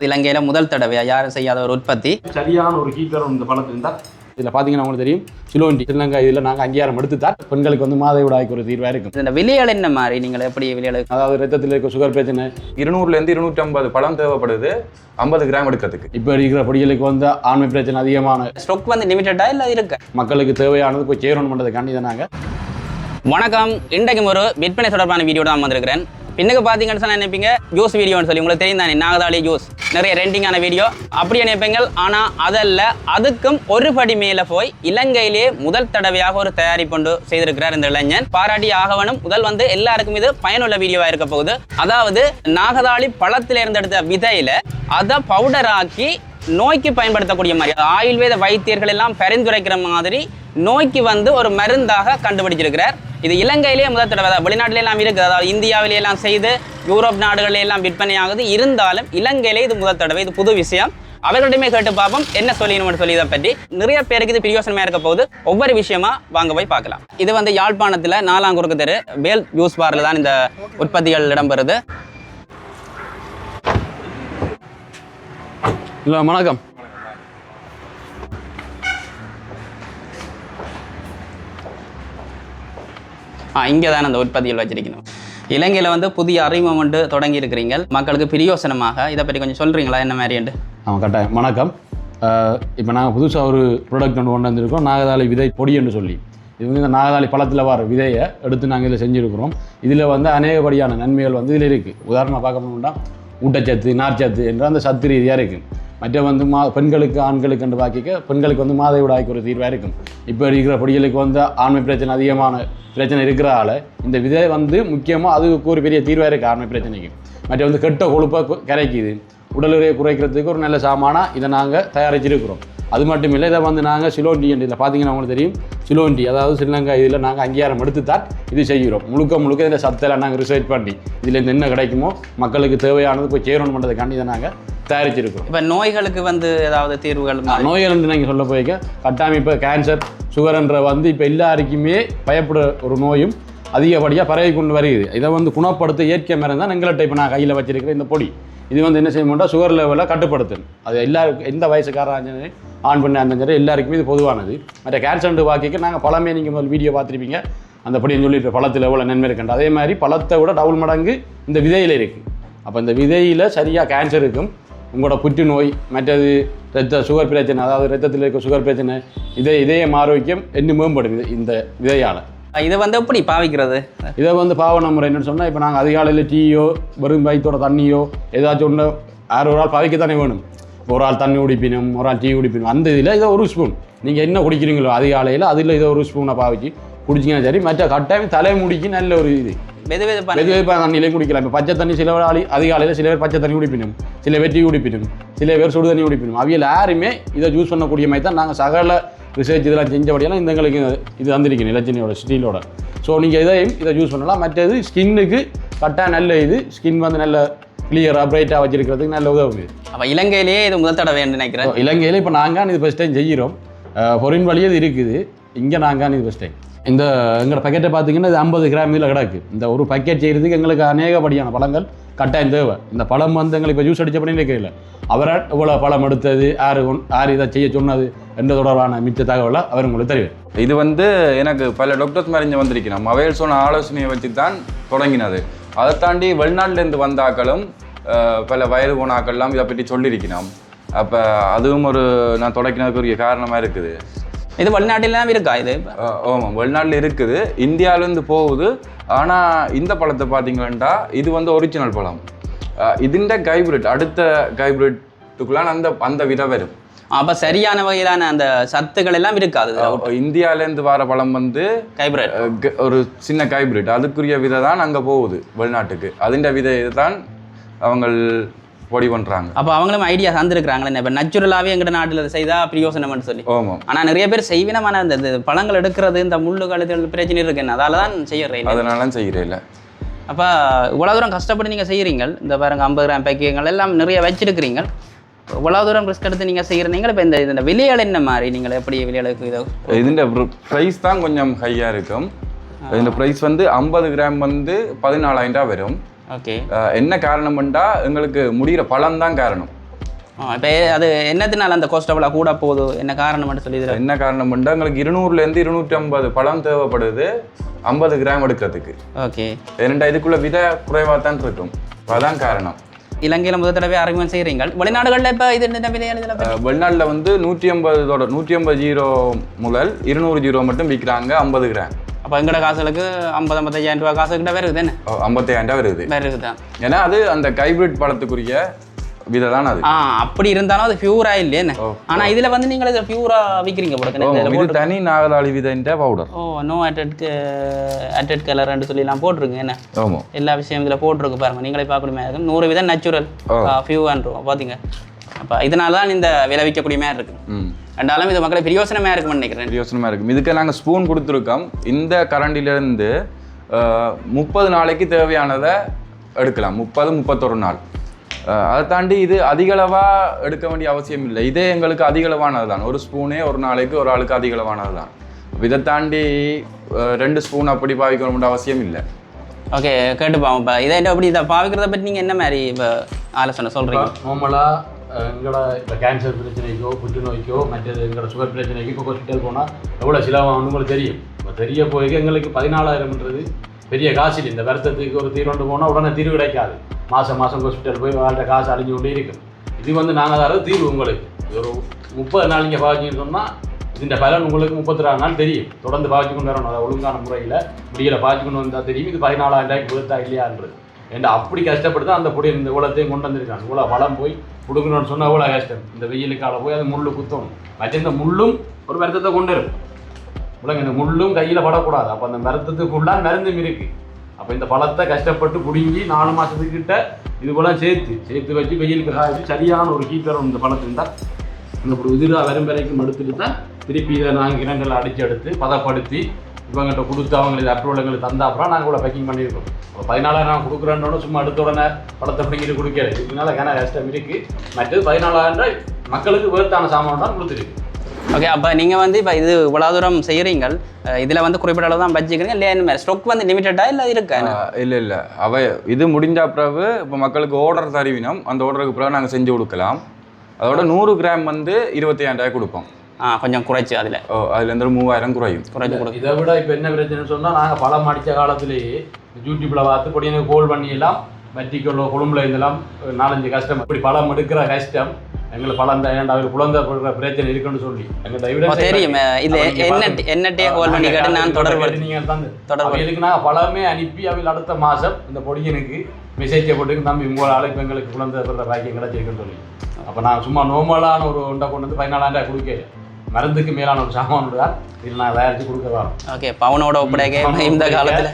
இலங்கையில முதல் தடவையா யாரும் செய்யாத ஒரு உற்பத்தி. சரியான ஒரு கீப்பர் இந்த பழத்தில் இருந்தால் இதில் பார்த்தீங்கன்னா உங்களுக்கு தெரியும் சிலோண்டி ஸ்ரீலங்கா இதில் நாங்கள் அங்கீகாரம் எடுத்துத்தான் பெண்களுக்கு வந்து மாதவிடாய்க்கு ஒரு தீர்வாக இருக்கும். இந்த விலைகள் என்ன மாதிரி நீங்கள் எப்படி விலைகள், அதாவது ரத்தத்தில் இருக்க சுகர் பிரச்சனை 200லேருந்து 250 பழம் தேவைப்படுது 50 கிராம் எடுக்கிறதுக்கு. இப்போ இருக்கிற பொடிகளுக்கு வந்து ஆண்மை பிரச்சனை அதிகமான ஸ்டாக் வந்து லிமிட்டடா இல்லை இருக்கு? மக்களுக்கு தேவையானது போய் சேரணும் பண்ணுறதுக்காண்டி தான் நாங்கள். வணக்கம், இன்றைக்கும் ஒரு விற்பனை தொடர்பான வீடியோ தான் வந்திருக்கிறேன். பின்னுக்கு பார்த்தீங்கன்னு சொன்னால் நினைப்பீங்க ஜூஸ் வீடியோன்னு சொல்லி, உங்களுக்கு தெரியும் தானே நாகதாளி ஜூஸ் நிறைய ரெண்டிங்கான வீடியோ அப்படியே நினைப்பீங்க. ஆனால் அதல்ல, அதுக்கும் ஒரு படி மேலே போய் இலங்கையிலேயே முதல் தடவையாக ஒரு தயாரிப்பு செய்திருக்கிறார் இந்த இளைஞன். பாராட்டி ஆகவனும். முதல் வந்து எல்லாருக்கும் இது பயனுள்ள வீடியோவாக இருக்க போகுது. அதாவது நாகதாளி பழத்திலிருந்து எடுத்த விதையில அதை பவுடர் ஆக்கி நோய்க்கு பயன்படுத்தக்கூடிய மாதிரி, ஆயுர்வேத வைத்தியர்கள் எல்லாம் பரிந்துரைக்கிற மாதிரி நோய்க்கு வந்து ஒரு மருந்தாக கண்டுபிடிச்சிருக்கிறார். இது இலங்கையிலேயே முதல் தடவை, வெளிநாட்டில எல்லாம் இருக்குது, அதாவது இந்தியாவிலே எல்லாம் செய்து யூரோப் நாடுகளில் எல்லாம் விற்பனை ஆகுது. இருந்தாலும் இலங்கையிலே இது முதல் தடவை, இது புது விஷயம். அவர்களிடமே கேட்டு பார்ப்போம் என்ன சொல்லணும்னு சொல்லி இதை பற்றி. நிறைய பேருக்கு இது பிரியோசனமாக இருக்க போகுது. ஒவ்வொரு விஷயமா வாங்க போய் பார்க்கலாம். இது வந்து யாழ்ப்பாணத்தில் 4ஆம் குறுக்கு தெரு வேல் ஜூஸ் பார்ல தான் இந்த உற்பத்திகள் இடம்பெறுது. இல்லை வணக்கம். இங்கே தான் அந்த உற்பத்திகள் வச்சிருக்கணும். இலங்கையில் வந்து புதிய அறிமுகம் வந்து தொடங்கி இருக்கிறீங்க, மக்களுக்கு பிரியோசனமாக. இதை பற்றி கொஞ்சம் சொல்கிறீங்களா என்ன மாதிரிண்டு? கட்டாயம். வணக்கம். இப்போ நாங்கள் புதுசாக ஒரு ப்ராடக்ட் ஒன்று கொண்டு வந்திருக்கோம், நாகதாளி விதை பொடி என்று சொல்லி. இது வந்து இந்த நாகதாளி பழத்தில் வர விதையை எடுத்து நாங்கள் இதில் செஞ்சுருக்கிறோம். இதில் வந்து அநேகப்படியான நன்மைகள் வந்து இதில் இருக்குது. உதாரணமாக பார்க்க போனோம்னா ஊட்டச்சத்து, நார்ச்சத்து என்ற அந்த சத்து ரீதியாக இருக்குது. மற்ற வந்து பெண்களுக்கு ஆண்களுக்கு என்று பார்க்க பெண்களுக்கு வந்து மாதவிடாய்க்கு ஒரு தீர்வாக இருக்கும். இப்போ இருக்கிற பொடிகளுக்கு வந்து ஆண்மை பிரச்சனை அதிகமான பிரச்சனை இருக்கிறதால இந்த விதை வந்து முக்கியமாக அதுக்கு ஒரு பெரிய தீர்வாக இருக்குது ஆண்மை பிரச்சனைக்கு. மற்ற வந்து கெட்ட கொழுப்பை கரைக்குது, உடல் எடையை குறைக்கிறதுக்கு ஒரு நல்ல சாமானாக இதை நாங்கள் தயாரிச்சிருக்கிறோம். அது மட்டும் இல்லை, இதை வந்து நாங்கள் சிலோண்டி என்று இதில் பார்த்தீங்கன்னா உங்களுக்கு தெரியும் சிலோண்டி, அதாவது ஸ்ரீலங்கா இதில் நாங்கள் அங்கீகாரம் எடுத்து தான் இது செய்கிறோம். முழுக்க இதில் சத்தெல்லாம் நாங்கள் ரிசர்ச் பண்ணி இதில் என்ன கிடைக்குமோ மக்களுக்கு தேவையானது போய் சேரணும் பண்ணுறதுக்காண்டி இதை நாங்கள் தயாரிச்சிருக்கிறோம். இப்போ நோய்களுக்கு வந்து ஏதாவது தீர்வுகள்? நோய்கள் வந்து நீங்கள் சொல்ல போய்க்க கட்டாயம் இப்போ கேன்சர், சுகர்ன்ற வந்து இப்போ எல்லாருக்குமே பயப்படுற ஒரு நோயும் அதிகப்படியாக பரவி கொண்டு வருகிறது. இதை வந்து குணப்படுத்த இயற்கை மருந்து தான் எங்கள்கிட்ட இப்போ நான் கையில் வச்சிருக்கிறேன் இந்த பொடி. இது வந்து என்ன செய்ய மாட்டோம், சுகர் லெவலில் கட்டுப்படுத்தணும். அது எல்லாருக்கும், எந்த வயசுக்காரங்க ஆண் பண்ண அந்த எல்லாருக்குமே இது பொதுவானது. மற்ற கேன்சர் வாக்கிக்க நாங்கள் பழமே நீங்கள் முதல் வீடியோ பார்த்துருப்பீங்க, அந்த படின்னு சொல்லிட்டு பழத்தில் எவ்வளோ நன்மை இருக்குன்ற அதே மாதிரி பழத்தை விட டபுள் மடங்கு இந்த விதையில் இருக்குது. அப்போ இந்த விதையில் சரியாக கேன்சர் இருக்கும், உங்களோட புற்றுநோய், மற்றது சுகர் பிரச்சனை, அதாவது ரத்தத்தில் இருக்க சுகர் பிரச்சனை, இதயம் ஆரோக்கியம் இன்னும் மேம்படும் இந்த விதையால். இதை வந்து எப்படி பாவிக்கிறது? இதை வந்து பாவன முறை என்னன்னு சொன்னால், இப்போ நாங்கள் அதிகாலையில் டீயோ வெறும் வயிற்றோட தண்ணியோ ஏதாச்சும் ஒன்று ஒரு ஆள் பாவிக்கத்தானே வேணும். ஒரு ஆள் தண்ணி குடிப்பினும், ஒரு ஆள் டீ குடிப்பினும். அந்த இதில் இதை ஒரு ஸ்பூன் நீங்கள் என்ன குடிக்கிறீங்களோ அதிகாலையில் அதில் இதை ஒரு ஸ்பூனை பாவிச்சு குடிச்சிங்கன்னா சரி. மற்ற கட்டாயம் தலைமுடிக்கு நல்ல ஒரு இது வெது வெதுப்பான தண்ணியிலையும் குடிக்கலாம். இப்போ பச்சை தண்ணி சில அதிகாலையில் சில பேர் பச்சை தண்ணி குடிப்பினும், சில பேர் டீ குடிப்பினும், சில பேர் சுடு தண்ணி குடிப்பினும். அவையில் யாருமே இதை யூஸ் பண்ணக்கூடிய மாதிரி தான் நாங்கள் சகல ரிசர்ச் இதெல்லாம் செஞ்சபடியெல்லாம் இந்த எங்களுக்கு இது வந்திருக்கணும் இலச்சினியோட ஸ்டீலோட. ஸோ நீங்கள் இதை யூஸ் பண்ணலாம். மற்றது ஸ்கின்னுக்கு கட்டாயம் நல்ல இது, ஸ்கின் வந்து நல்ல கிளியராக பிரைட்டாக வச்சிருக்கிறதுக்கு நல்ல உதவுது. அப்போ இலங்கையிலேயே இது முதல் தடவை நினைக்கிறேன். இலங்கையில் இப்போ நாங்கள் இது ஃபஸ்ட் டைம் செய்கிறோம். பொறின் வழியே இது இருக்குது, இங்கே நாங்கள் இது ஃபஸ்ட் டைம். இந்த எங்களோட பேக்கெட்டை பார்த்தீங்கன்னா இது 50 கிராம் இதில் கிடக்கு. இந்த ஒரு பேக்கெட் செய்கிறதுக்கு எங்களுக்கு அநேகப்படியான பழங்கள் கட்டாயம் தேவை. இந்த பழம் வந்து எங்களுக்கு இப்போ ஜூஸ் அடித்த பண்ணி நிற்கல, அவரை இவ்வளோ பழம் எடுத்தது, யார் இதை செய்ய சொன்னது என்ற தொடர்பான மிச்ச தகவலை அவர் உங்களுக்கு தெரியும். இது வந்து எனக்கு பல டாக்டர்ஸ் மறைஞ்சு வந்திருக்கணும், அவையில் சொன்ன ஆலோசனையை வச்சு தான் தொடங்கினது. அதை தாண்டி வெளிநாட்டிலேருந்து வந்த ஆக்களும் பல வயது போன ஆக்கள்லாம் இதை பற்றி சொல்லியிருக்கணும். அப்போ அதுவும் ஒரு நான் தொடங்கினதுக்குரிய காரணமாக இருக்குது. இது வெளிநாட்டிலாம் இருக்கா? இது ஆமாம், வெளிநாட்டில் இருக்குது, இந்தியாவிலேருந்து போகுது. ஆனால் இந்த பழத்தை பார்த்தீங்கன்னா இது வந்து ஒரிஜினல் பழம். இதுண்ட ஹைபிரிட், அடுத்த ஹைபிரிட்டுக்குள்ளான அந்த விதை வரும். அப்போ சரியான வகையிலான அந்த சத்துக்கள் எல்லாம் இருக்காது. இந்தியாவிலேருந்து வர பழம் வந்து ஹைபிரிட், ஒரு சின்ன ஹைபிரிட், அதுக்குரிய விதை தான் அங்கே போகுது வெளிநாட்டுக்கு. அதுண்ட விதை தான் அவங்க பொடி பண்ணுறாங்க. அப்போ அவங்களும் ஐடியா தந்துருக்குறாங்களே, இப்போ நேச்சுரலாகவே எங்கள்ட நாட்டில் செய்தால் பிரியோசனம்னு சொல்லி. ஆமாம். ஆனால் நிறைய பேர் செய்வினமான இந்த பழங்கள் எடுக்கிறது, இந்த முள்ளு கழுது பிரச்சனை இருக்குன்னு அதால தான் செய்யறேன். அதனால செய்கிறேன். அப்போ இவ்வளோ தூரம் கஷ்டப்பட்டு நீங்கள் செய்கிறீங்க. இந்த பாருங்க 50 கிராம் பேக்கிங்கள் எல்லாம் நிறைய வச்சிருக்கிறீங்க. இவ்வளோ தூரம் ரிஸ்க் எடுத்து நீங்கள் செய்கிறீங்க. இப்போ இந்த விலையால் என்ன மாதிரி நீங்கள் எப்படி விலையாளுக்கு இதோ இதுன்ற ப்ரைஸ் தான் கொஞ்சம் ஹையாக இருக்கும். இந்த ப்ரைஸ் வந்து 50 கிராம் வந்து 14,000 வரும். ஓகே. என்ன காரணம்ண்டா எங்களுக்கு முடிகிற பழம் தான் காரணம். இப்போ அது என்னத்தினால அந்த கோஸ்ட் அவ்வளோ கூட போகுது என்ன காரணம்னு சொல்லி என்ன காரணம்னா எங்களுக்கு 200லேருந்து 250 பழம் தேவைப்படுது 50 கிராம் எடுக்கிறதுக்கு. ஓகே. ஏனெண்டா இதுக்குள்ள விதை குறைவாக தான் இருக்கும். அதான் காரணம். இலங்கையில் முதல் தடவை அறிமுகம் செய்கிறீங்க. வெளிநாடுகளில் இப்போ இது என்ன விலையாளுதில்? வெளிநாட்டில் வந்து 150 ஜீரோ முதல் 200 ஜீரோ மட்டும் விற்கிறாங்க 50 கிராம். அப்போ எங்கட காசுகளுக்கு 50-55,000 ரூபா காசுக்கிட்ட வருது என்ன? 55,000 வருது. வருதுதான். ஏன்னா அது அந்த ஹைபிரிட் பழத்துக்குரிய விதை தான் அது. அப்படி இருந்தாலும் அது பியூரா இல்லையே. ஆனா இதுல வந்து நீங்க இதை பியூரா விக்கிறீங்க போல. இது தனி நாகதாளி விதைன்ற பவுடர். நோ அட்டட் கலர்னு சொல்லி எல்லாம் போட்டிருக்கு என்ன. ஆமா. எல்லா விஷயம் இதுல போட்டிருக்கு பாருங்க. நீங்களே பார்க்கக்கூடிய இருக்கும் 100 விதை நேச்சுரல் பியூர்ன்றோம் பாத்தீங்க. அப்ப இதனால தான் இந்த விளைவிக்கக்கூடிய மாதிரி இருக்கு. ரெண்டாலும் இது மக்களை பிரயோசனமா இருக்கும்னு நினைக்கிறேன். பிரயோசனமா இருக்கும். இதுக்கு நாங்க ஸ்பூன் கொடுத்துருக்கோம். இந்த கரண்டிலிருந்து 30 நாளைக்கு தேவையானதை எடுக்கலாம். 30-31 நாள். அதை தாண்டி இது அதிகளவாக எடுக்க வேண்டிய அவசியம் இல்லை. இதே எங்களுக்கு அதிகளவானது தான். ஒரு ஸ்பூனே ஒரு நாளைக்கு ஒரு ஆளுக்கு அதிகளவானது தான். இதை தாண்டி 2 ஸ்பூன் அப்படி பாவிக்கணும்ன்ற அவசியம் இல்லை. ஓகே, கேட்டுப்பாங்க. இப்போ இதை அப்படி இதை பாவிக்கிறத பற்றி நீங்கள் என்ன மாதிரி இப்போ ஆலோசனை சொல்கிறீங்க? நார்மலாக எங்களோட இப்போ கேன்சர் பிரச்சனைக்கோ புற்றுநோய்க்கோ மற்றது எங்களோட சுகர் பிரச்சனைக்கு இப்போ ஹாஸ்பிட்டல் போனால் எவ்வளோ சிலவாகணும் உங்களுக்கு தெரியும். இப்போ தெரிய போய் எங்களுக்கு 14,000ன்றது பெரிய காசு இல்லை. இந்த வருத்தத்துக்கு ஒரு தீர்வு போனால் உடனே தீர்வு கிடைக்காது. மாதம் ஹாஸ்பிட்டல் போய் வாழ்கிற காசு அழிஞ்சு கொண்டே இருக்கும். இது வந்து நாங்கள் தர தீர்வு உங்களுக்கு. ஒரு 30 நாள் நீங்கள் பாவிச்சின்னு சொன்னால் இந்த பலன் உங்களுக்கு 32 நாள் தெரியும். தொடர்ந்து பாவிச்சு கொண்டு வரணும். அதை ஒழுங்கான முறையில் முடியலை பாவிச்சு கொண்டு வந்தால் தெரியும் இது 14,000 கொடுத்தா இல்லையான்றது. ஏன்னா அப்படி கஷ்டப்பட்டு தான் அந்த பொடி இந்த உலகத்தையும் கொண்டு வந்திருக்காங்க. இவ்வளோ பலம் போய் கொடுக்கணும்னு சொன்னால் எவ்வளோ கஷ்டம். இந்த வெயிலுக்கால போய் அது முள்ளு குத்தணும். மற்ற இந்த முள்ளும் ஒரு வருத்தத்தை கொண்டு இருக்கும். இந்த முள்ளும் கையில் படக்கூடாது. அப்போ அந்த மருத்துவத்துக்குள்ளாக மருந்தும் இருக்குது. அப்போ இந்த பழத்தை கஷ்டப்பட்டு பிடுங்கி 4 மாதத்துக்கிட்ட இது போல சேர்த்து வச்சு வெயிலுக்கு காய்ச்சி சரியான ஒரு ஹீட்டர் இந்த பழத்து இருந்தால் இந்த உதிராக வரும் வரைக்கும் எடுத்துட்டு தான் திருப்பி இதை நாங்கள் கிணண்டில் எடுத்து பதப்படுத்தி இவங்ககிட்ட கொடுத்து அவங்களுக்கு அப்ரூவல் எங்களுக்கு தந்தா அப்புறம் நாங்கள் கூட பேக்கிங் பண்ணியிருக்கோம். இப்போ 14,000 நான் கொடுக்குறேன்னோட சும்மா அடுத்த உடனே பழத்தை பிடிங்கிட்டு கொடுக்கல. இதுனால கஷ்டம் இருக்குது. மற்றது 14,000 மக்களுக்கு வேர்த்தான சாமான் தான் கொடுத்துருக்கு. ஓகே, அப்போ நீங்கள் வந்து இப்போ இது இவ்வளோ தூரம் செய்கிறீங்க. இதில் வந்து குறிப்பிட்ட அளவு தான் வச்சுக்கிறீங்க இல்லையா? இந்த மாதிரி ஸ்டாக் வந்து லிமிட்டடாக இல்லை இருக்கா? இல்லை இது முடிஞ்ச பிறகு இப்போ மக்களுக்கு ஆர்டர் தருவினோம். அந்த ஆர்டருக்கு பிறகு நாங்கள் செஞ்சு கொடுக்கலாம். அதோட 100 கிராம் வந்து 25,000 கொடுப்போம். கொஞ்சம் குறைச்சி அதில் அதுலேருந்து 3,000 குறையும். கொடுக்கும். இதை விட இப்போ என்ன பிரச்சனைன்னு சொன்னால் நாங்கள் பழம் அடித்த காலத்திலேயே யூடியூப்பில் பார்த்து பொடி எனக்கு கோல் பண்ணியெல்லாம் வட்டிக்குள்ள கொழும்புல இதெல்லாம் 4-5 கஷ்டம். இப்படி பழம் எடுக்கிற கஷ்டம் எங்களுக்கு பழம் அவர் குழந்தை பிரச்சனை இருக்குன்னு சொல்லி எங்கள்கிட்ட தெரியும். இது என்னட்டே கோல் பண்ணி கேட்டு நான் தொடர்பு நீங்கள் தான் இதுக்கு நாங்கள் பழமே அனுப்பி அவள் அடுத்த மாதம் இந்த பொடியனுக்கு மெசேஜை போட்டு தம்பி உங்களால் இப்போ எங்களுக்கு குழந்தை பிறந்த பாக்கியம் கிடைச்சிருக்குன்னு சொல்லி. அப்போ நான் சும்மா நார்மலான ஒரு ஒன்றை கொண்டு வந்து 14,000 கொடுக்கல. மருந்துக்கு மேலான ஒரு சாமான் தான் இதில் நான் தயாரித்து கொடுக்குறேன். ஓகே, பவுனோட ஒப்படைக்க இந்த காலத்தில்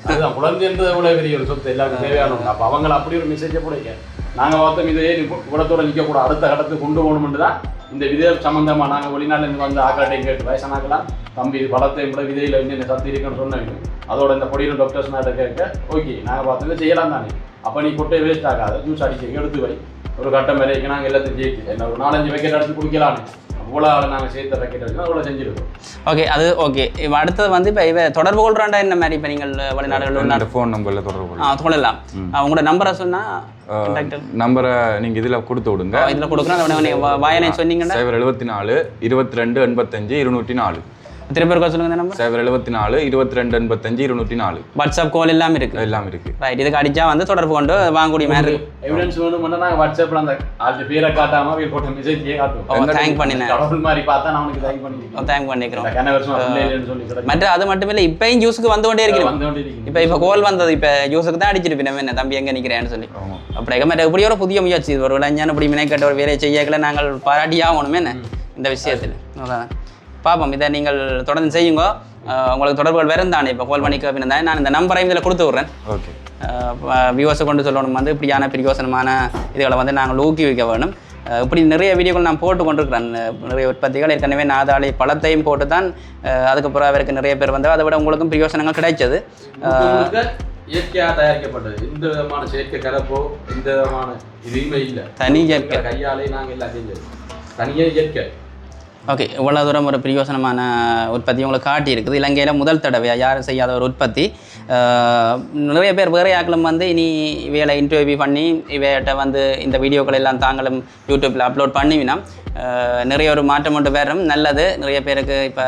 அதுதான் குழந்தைன்றது எவ்வளோ பெரிய ஒரு சொத்து எல்லாருக்கும் தேவையானவங்க. அப்போ அவங்களை அப்படி ஒரு மெசேஜை போடைக்க நாங்கள் பார்த்தோம் இதையே குளத்தோடு நிற்கக்கூடாது, அடுத்த கடத்துக்கு கொண்டு போகணும்னு தான் இந்த விதை சம்மந்தமாக நாங்கள் வெளிநாட்டிலேருந்து வந்து ஆக்கள்கிட்டையும் கேட்டு வயசானாக்கலாம் தம்பி இது பழத்தையும் கூட விதையில் என்னென்ன சத்து இருக்குன்னு சொன்னாங்க. அதோட இந்த பொடியில் டாக்டர்ஸ் நாட்ட கேட்க ஓகே நாங்கள் பார்த்தது செய்யலாம் தானே. அப்போ நீ கொட்டையை வேஸ்ட் ஆகாத ஜூஸ் அடிச்சு எடுத்து வை ஒரு கட்டம் வரைக்கும் நாங்கள் எல்லாத்தையும் ஜெயிச்சு என்ன ஒரு 4-5 பேக்கெட் எடுத்து குடிக்கலான்னு அவ்வளோ நாங்கள் சேர்த்த பேக்கெட் எடுத்து அவ்வளோ செஞ்சுருக்கோம். ஓகே, அது ஓகே. இப்போ அடுத்தது வந்து இப்போ இவ தொடர்பு கொள்றாண்டா என்ன மாதிரி இப்போ நீங்கள் வெளிநாடுகள் ஃபோன் நம்பரில் தொடர்பு கொள்ளலாம். உங்களோட நம்பரை சொன்னால் நம்பரை நீங்கள் இதில் கொடுத்து விடுங்க. இதில் கொடுக்குறோம். வாயனை சொன்னீங்கன்னா 74 22 85 204. திருப்பி சொல்லுங்க நம்பர் 74 22 85 204. வாட்ஸ்அப் கால் எல்லாம் இருக்கு. ரைட், இதுக்கு அடிச்சா வந்து தொடர்பு கொண்டு வாங்கக்கூடிய மாதிரி எவிடன்ஸ் வேணும்னா நாங்கள் வாட்ஸ்அப்பில் அந்த அது பேரை காட்டாம போட்ட மெசேஜ் காட்டுவோம். தேங்க் பண்ணினேன் கடவுள் மாதிரி பார்த்தா நான் உனக்கு தேங்க் பண்ணிக்கிறோம். சொல்லி மற்ற அது மட்டும் இல்லை இப்பயும் ஜூஸுக்கு வந்து கொண்டே இருக்கிறோம். இப்போ கோல் வந்தது இப்போ ஜூஸுக்கு தான் அடிச்சிருப்பேன் என்ன தம்பி எங்கே நிற்கிறேன்னு சொல்லி. அப்படி மற்ற இப்படி ஒரு புதிய முயற்சி இது ஒரு விளைஞான இப்படி மினைக்கட்ட ஒரு வேலையை செய்யக்கல நாங்கள் பாராட்டியாகணுமே என்ன இந்த விஷயத்தில். பாப்போம், இதை நீங்கள் தொடர்ந்து செய்யுங்க. உங்களுக்கு தொடர்புகள் வேறு தானே இப்போ கால் பண்ணிக்க அப்படின்னா நான் இந்த நம்பரையும் இதில் கொடுத்து விட்றேன். ஓகே, வியூவர்ஸை கொண்டு சொல்லணும் வந்து இப்படியான பிரயோசனமான இதுகளை வந்து நாங்கள் ஊக்குவிக்க வேணும். இப்படி நிறைய வீடியோக்கள் நான் போட்டு கொண்டிருக்கிறேன். நிறைய உற்பத்திகள் ஏற்கனவே நாதாளி பழத்தையும் போட்டு தான் அதுக்கப்புறம் அவருக்கு நிறைய பேர் வந்து அதை விட உங்களுக்கும் பிரயோசனங்கள் கிடைச்சது. இயற்கையாக தயாரிக்கப்பட்டது. எந்த விதமான செயற்கை கலப்போ எந்த விதமான இதுவுமே இல்லை. தனி இயற்கை கையாலே நாங்கள் எல்லாம் செஞ்சது தனியாக இயற்கை. ஓகே, இவ்வளோ தூரம் ஒரு பிரயோசனமான உற்பத்தி உங்களுக்கு காட்டியிருக்குது. இலங்கையில் முதல் தடவையாக யாரும் செய்யாத ஒரு உற்பத்தி. நிறைய பேர் வேறு ஆக்களும் வந்து இனி இவைகளை இன்டர்வியூ பண்ணி இவையிட்ட வந்து இந்த வீடியோக்கள் எல்லாம் தாங்களும் யூடியூப்பில் அப்லோட் பண்ணிவினா நிறைய ஒரு மாற்றம் ஒன்று வரும். நல்லது. நிறைய பேருக்கு இப்போ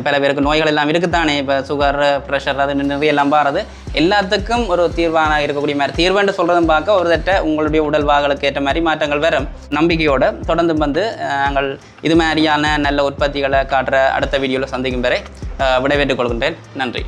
பல பேருக்கு நோய்கள் எல்லாம் இருக்குத்தானே, இப்போ சுகர், ப்ரெஷர், அது நிறைய எல்லாம் பாருது. எல்லாத்துக்கும் ஒரு தீர்வான இருக்கக்கூடிய மாதிரி தீர்வுன்னு சொல்கிறதும் பார்க்க ஒரு தட்ட உங்களுடைய உடல் வாகளுக்கு ஏற்ற மாதிரி மாற்றங்கள் வரும். நம்பிக்கையோடு தொடர்ந்து வந்து நாங்கள் இது மாதிரியான நல்ல உற்பத்திகளை காட்டுற அடுத்த வீடியோவில் சந்திக்கும் வரை விடைபெற்றுக் கொள்கின்றேன். நன்றி.